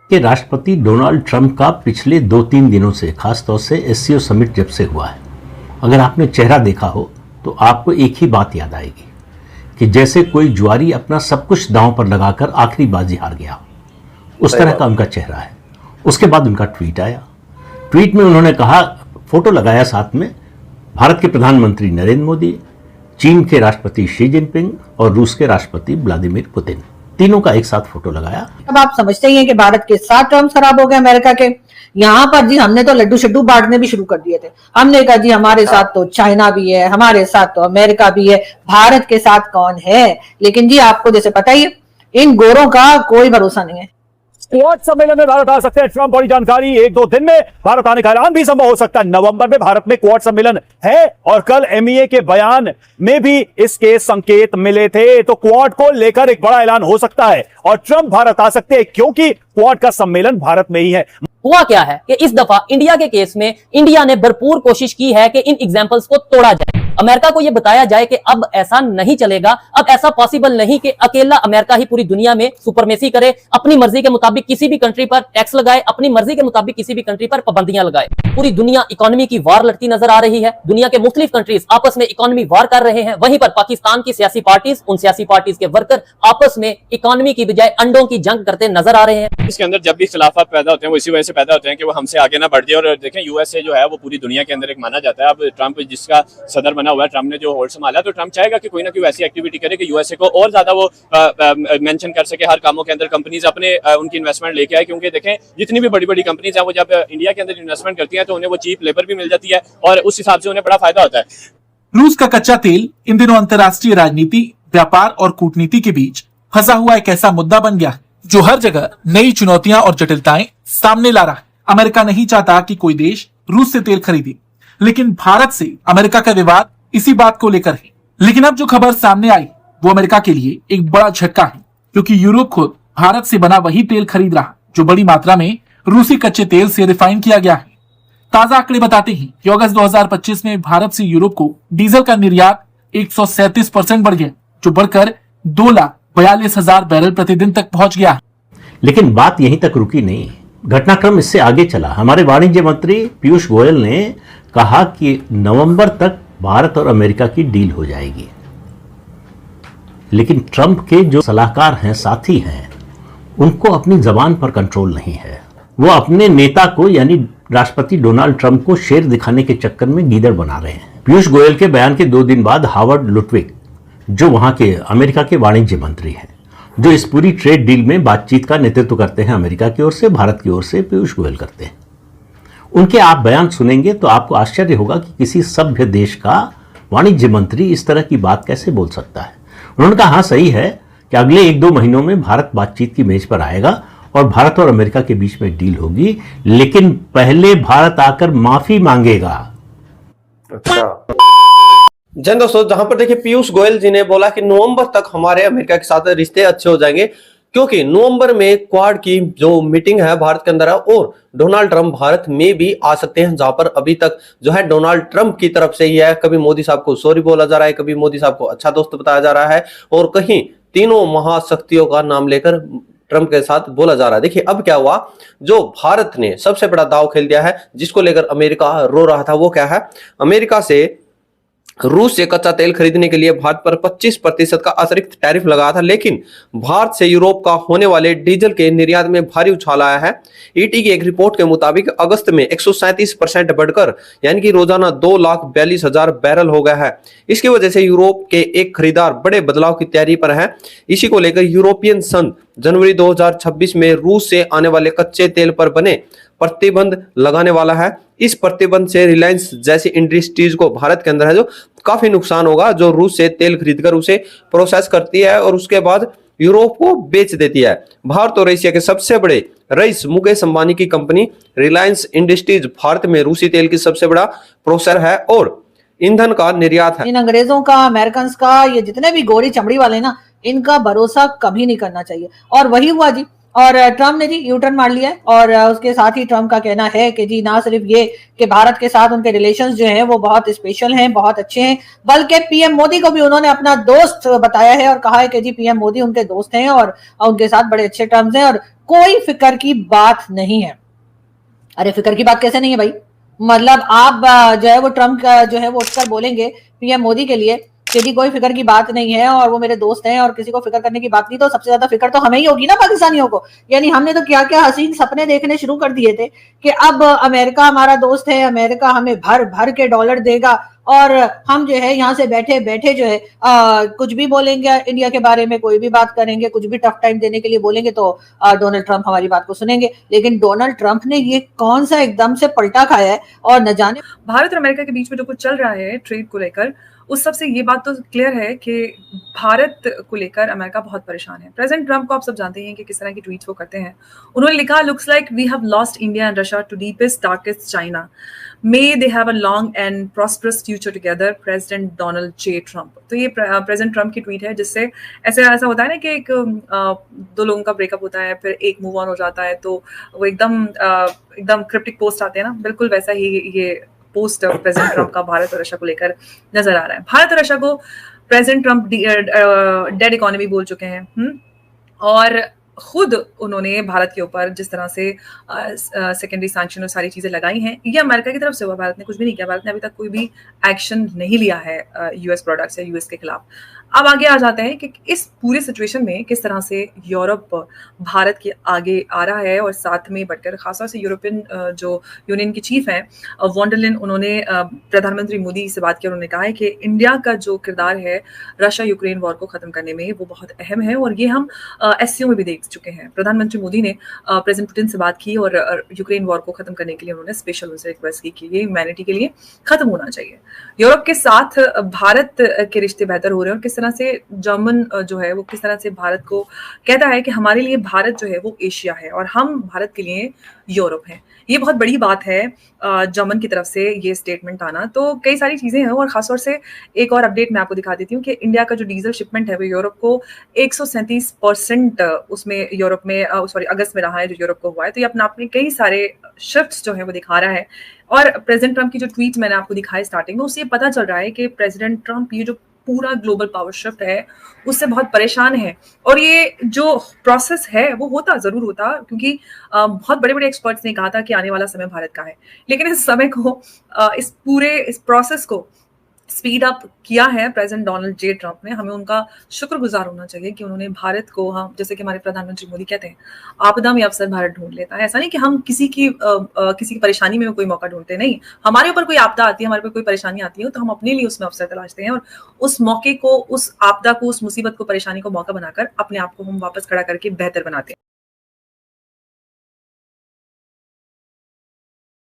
कि राष्ट्रपति Donald Trump का पिछले 2-3 दिनों से, खासतौर से एससीओ समिट जब से हुआ है, अगर आपने चेहरा देखा हो तो आपको एक ही बात याद आएगी कि जैसे कोई जुआरी अपना सब कुछ दांव पर लगाकर आखिरी बाजी हार गया हो, उस तरह का उनका चेहरा है। उसके बाद उनका ट्वीट आया। ट्वीट में उन्होंने कहा, फोटो लगाया साथ में, भारत के प्रधानमंत्री नरेंद्र मोदी, चीन के राष्ट्रपति शी जिनपिंग और रूस के राष्ट्रपति व्लादिमीर पुतिन, तीनों का एक साथ फोटो लगाया। अब आप समझते ही हैं कि भारत के 7 टर्म्स खराब हो गए अमेरिका के। यहाँ पर जी हमने तो लड्डू शड्डू बांटने भी शुरू कर दिए थे। हमने कहा जी हमारे साथ तो चाइना भी है, हमारे साथ तो अमेरिका भी है, भारत के साथ कौन है। लेकिन जी आपको जैसे पता ही है, इन गोरों का कोई भरोसा नहीं है। क्वाड सम्मेलन में भारत आ सकते हैं ट्रंप। बड़ी जानकारी, 1-2 दिन में भारत आने का ऐलान भी संभव हो सकता है। नवंबर में भारत में क्वाड सम्मेलन है और कल एमईए के बयान में भी इसके संकेत मिले थे। तो क्वाड को लेकर एक बड़ा ऐलान हो सकता है और ट्रंप भारत आ सकते हैं क्योंकि क्वाड का सम्मेलन भारत में ही है। हुआ क्या है कि इस दफा इंडिया के केस में इंडिया ने भरपूर कोशिश की है कि इन एग्जाम्पल्स को तोड़ा जाए। अमेरिका को यह बताया जाए कि अब ऐसा नहीं चलेगा, अब ऐसा पॉसिबल नहीं कि अकेला अमेरिका ही पूरी दुनिया में सुपरमेसी करे, अपनी मर्जी के मुताबिक किसी भी कंट्री पर टैक्स लगाए, अपनी मर्जी के मुताबिक किसी भी कंट्री पर पाबंदियां लगाए। पूरी दुनिया इकोनॉमी की वार लड़ती नजर आ रही है। दुनिया के मुख्तलिफ कंट्रीज आपस में इकोनॉमी वार कर रहे हैं। वहीं पर पाकिस्तान की सियासी पार्टीज, उन सियासी पार्टीज के वर्कर आपस में इकोनॉमी की बजाय अंडों की जंग करते नजर आ रहे हैं। इसके अंदर जब भी खिलाफत पैदा होते हैं वो इसी वजह से पैदा होते हैं कि वो हमसे आगे ना बढ़ जाए। और देखें यूएसए जो है वो पूरी दुनिया के अंदर एक माना जाता है। अब ट्रंप जिसका सदर बना हुआ है, ट्रंप ने जो होल्ड संभाला, तो ट्रंप चाहेगा कि कोई ना कोई ऐसी एक्टिविटी करे कि यूएसए को और ज्यादा वो मेंशन कर सके हर कामों के अंदर, कंपनीज अपने उनकी इन्वेस्टमेंट लेके आए। क्योंकि देखें जितनी भी बड़ी बड़ी कंपनीज हैं वो जब इंडिया के अंदर इन्वेस्टमेंट करती हैं तो उन्हें वो चीप लेबर भी मिल जाती है और उस हिसाब से उन्हें बड़ा फायदा होता है। रूस का कच्चा तेल इन दिनों अंतर्राष्ट्रीय राजनीति, व्यापार और कूटनीति के बीच फंसा हुआ एक ऐसा मुद्दा बन गया है जो हर जगह नई चुनौतियां और जटिलताएं सामने ला रहा है। अमेरिका नहीं चाहता कि कोई देश रूस से तेल खरीदे, लेकिन भारत से अमेरिका का विवाद इसी बात को लेकर है। लेकिन अब जो खबर सामने आई वो अमेरिका के लिए एक बड़ा झटका है, क्योंकि यूरोप खुद भारत से बना वही तेल खरीद रहा जो बड़ी मात्रा में रूसी कच्चे तेल से रिफाइन किया गया है। ताजा आंकड़े बताते हैं कि अगस्त 2025 में भारत से यूरोप को डीजल का निर्यात 137% बढ़ गया, जो बढ़कर 2,42,000 बैरल प्रतिदिन तक पहुंच गया। लेकिन बात यहीं तक रुकी नहीं, घटनाक्रम इससे आगे चला। हमारे वाणिज्य मंत्री पीयूष गोयल ने कहा कि नवंबर तक भारत और अमेरिका की डील हो जाएगी। लेकिन ट्रंप के जो सलाहकार हैं, साथी हैं, उनको अपनी जबान पर कंट्रोल नहीं है। वो अपने नेता को यानी राष्ट्रपति डोनाल्ड ट्रंप को शेर दिखाने के चक्कर में गीदड़ बना रहे हैं। पीयूष गोयल के बयान के 2 दिन बाद हावर्ड लुटविक, जो वहां के अमेरिका के वाणिज्य मंत्री हैं, जो इस पूरी ट्रेड डील में बातचीत का नेतृत्व करते हैं, अमेरिका की ओर से, भारत की ओर से पीयूष गोयल करते हैं, उनके आप बयान सुनेंगे तो आपको आश्चर्य होगा कि किसी सभ्य देश का वाणिज्य मंत्री इस तरह की बात कैसे बोल सकता है। उन्होंने कहा, हाँ सही है कि अगले 1-2 महीनों में भारत बातचीत की मेज पर आएगा और भारत और अमेरिका के बीच में डील होगी, लेकिन पहले भारत आकर माफी मांगेगा। अच्छा जन दोस्तों, जहां पर देखिए पीयूष गोयल जी ने बोला कि नवंबर तक हमारे अमेरिका के साथ रिश्ते अच्छे हो जाएंगे, क्योंकि नवंबर में क्वाड की जो मीटिंग है भारत के अंदर है और डोनाल्ड ट्रंप भारत में भी आ सकते हैं, जहां पर अभी तक जो है डोनाल्ड ट्रंप की तरफ से ही है। कभी मोदी साहब को सॉरी बोला जा रहा है, कभी मोदी साहब को अच्छा दोस्त बताया जा रहा है और कहीं तीनों महाशक्तियों का नाम लेकर ट्रंप के साथ बोला जा रहा है। देखिए अब क्या हुआ, जो भारत ने सबसे बड़ा दांव खेल दिया है, जिसको लेकर अमेरिका रो रहा था, वो क्या है, अमेरिका से रूस से कच्चा तेल खरीदने के लिए भारत पर 25% का अतिरिक्त टैरिफ लगाया था। लेकिन भारत से यूरोप का होने वाले डीजल के निर्यात में भारी उछाल आया है। ईटी की एक रिपोर्ट के मुताबिक अगस्त में 137% बढ़कर यानी कि रोजाना 2,42,000 बैरल हो गया है। इसकी वजह से यूरोप के एक खरीदार बड़े बदलाव की तैयारी पर है। इसी को लेकर यूरोपियन संघ जनवरी 2026 में रूस से आने वाले कच्चे तेल पर बने प्रतिबंध लगाने वाला है। इस प्रतिबंध से रिलायंस जैसी इंडस्ट्रीज को भारत के अंदर है जो काफी नुकसान होगा, जो रूस से तेल खरीदकर उसे प्रोसेस करती है और उसके बाद यूरोप को बेच देती है। भारत और एशिया के सबसे बड़े रईस मुकेश अंबानी की कंपनी रिलायंस इंडस्ट्रीज भारत में रूसी तेल की सबसे बड़ा प्रोसेसर है और ईंधन का निर्यात है। इन अंग्रेजों का, अमेरिकन का, ये जितने भी गोरी चमड़ी वाले ना, इनका भरोसा कभी नहीं करना चाहिए। और वही हुआ जी, और ट्रम्प ने जी यू टर्न मार लिया है। और उसके साथ ही ट्रम्प का कहना है कि जी ना सिर्फ ये कि भारत के साथ उनके रिलेशंस जो हैं वो बहुत स्पेशल हैं, बहुत अच्छे हैं, बल्कि पीएम मोदी को भी उन्होंने अपना दोस्त बताया है और कहा है कि जी पीएम मोदी उनके दोस्त हैं और उनके साथ बड़े अच्छे टर्म्स हैं। और कोई फिक्र की बात नहीं है। अरे फिक्र की बात कैसे नहीं है भाई? मतलब आप जो है वो ट्रम्प का जो है वो उठकर बोलेंगे पीएम मोदी के लिए कि जी कोई फिक्र की बात नहीं है और वो मेरे दोस्त हैं और किसी को फिक्र करने की बात नहीं, तो सबसे ज्यादा फिक्र तो हमें ही होगी ना पाकिस्तानियों को। यानी हमने तो क्या क्या हसीन सपने देखने शुरू कर दिए थे कि अब अमेरिका हमारा दोस्त है, अमेरिका हमें भर भर के डॉलर देगा और हम जो है यहाँ से बैठे बैठे जो है कुछ भी बोलेंगे इंडिया के बारे में, कोई भी बात करेंगे, कुछ भी टफ टाइम देने के लिए बोलेंगे तो डोनाल्ड ट्रंप हमारी बात को सुनेंगे। लेकिन डोनाल्ड ट्रंप ने ये कौन सा एकदम से पलटा खाया है और न जाने भारत और अमेरिका के बीच में जो कुछ चल रहा है ट्रेड को लेकर, उस सबसे ये बात तो क्लियर है कि भारत को लेकर अमेरिका बहुत परेशान है। प्रेसिडेंट ट्रंप को आप सब जानते हैं कि किस तरह की ट्वीट्स वो करते हैं। उन्होंने लिखा, looks like we have lost India and Russia to deepest darkest China, may they have a long and prosperous future together, President Donald J Trump. तो ये प्रेसिडेंट ट्रंप की ट्वीट है, जिससे ऐसा होता है ना कि एक दो लोगों का ब्रेकअप होता है, फिर एक मूव ऑन हो जाता है, तो वो एकदम क्रिप्टिक पोस्ट आते हैं ना, बिल्कुल वैसा ही ये पोस्ट प्रेसिडेंट ट्रंप का भारत और रशिया को लेकर नजर आ रहा है। भारत और रशिया को प्रेसिडेंट ट्रंप डेड इकोनॉमी बोल चुके हैं और खुद उन्होंने भारत के ऊपर जिस तरह से सेकेंडरी सैंक्शन और सारी चीजें लगाई हैं, ये अमेरिका की तरफ से हुआ। भारत ने कुछ भी नहीं किया, भारत ने अभी तक कोई भी एक्शन नहीं लिया है यूएस प्रोडक्ट्स या यूएस के खिलाफ। अब आगे आ जाते हैं कि इस पूरे सिचुएशन में किस तरह से यूरोप भारत के आगे आ रहा है और साथ में बढ़कर खासतौर से यूरोपियन जो यूनियन की चीफ हैं वॉन डर लेyen, उन्होंने प्रधानमंत्री मोदी से बात की और उन्होंने कहा है कि इंडिया का जो किरदार है रशिया यूक्रेन वॉर को खत्म करने में वो बहुत अहम है और ये हम एससीओ में भी देख चुके हैं। प्रधानमंत्री मोदी ने प्रेसिडेंट पुतिन से बात की और यूक्रेन वॉर को खत्म करने के लिए उन्होंने स्पेशल उनसे रिक्वेस्ट की कि ये ह्यूमैनिटी के लिए खत्म होना चाहिए। यूरोप के साथ भारत के रिश्ते बेहतर हो रहे हैं और किस तरह से जर्मन जो है वो किस तरह से भारत को कहता है कि हमारे लिए भारत जो है वो एशिया है और हम भारत के लिए यूरोप हैं। ये बहुत बड़ी बात है जर्मन की तरफ से ये स्टेटमेंट आना। तो कई सारी चीजें हैं और खासतौर से एक और अपडेट मैं आपको दिखा देती हूँ कि इंडिया का जो डीजल शिपमेंट है वो यूरोप को 137% उसमें यूरोप में अगस्त में रहा है जो यूरोप को हुआ है। तो ये अपने आप में कई सारे शिफ्ट्स जो है वो दिखा रहा है। और प्रेसिडेंट ट्रंप की जो ट्वीट मैंने आपको दिखाई स्टार्टिंग में, उससे ये पता चल रहा है कि प्रेसिडेंट ट्रंप ये जो पूरा ग्लोबल पावर शिफ्ट है उससे बहुत परेशान है और ये जो प्रोसेस है वो होता जरूर होता, क्योंकि बहुत बड़े बड़े एक्सपर्ट्स ने कहा था कि आने वाला समय भारत का है, लेकिन इस समय को इस प्रोसेस को स्पीड अप किया है प्रेसिडेंट डोनाल्ड जे ट्रंप ने। हमें उनका शुक्रगुजार होना चाहिए कि उन्होंने भारत को, हम जैसे कि हमारे प्रधानमंत्री मोदी कहते हैं, आपदा में अवसर भारत ढूंढ लेता है। ऐसा नहीं कि हम किसी की परेशानी में कोई मौका ढूंढते, नहीं, हमारे ऊपर कोई आपदा आती है, हमारे ऊपर कोई परेशानी आती है तो हम अपने लिए उसमें अवसर तलाशते हैं और उस मौके को, उस आपदा को, उस मुसीबत को, परेशानी को मौका बनाकर अपने आप को हम वापस खड़ा करके बेहतर बनाते हैं।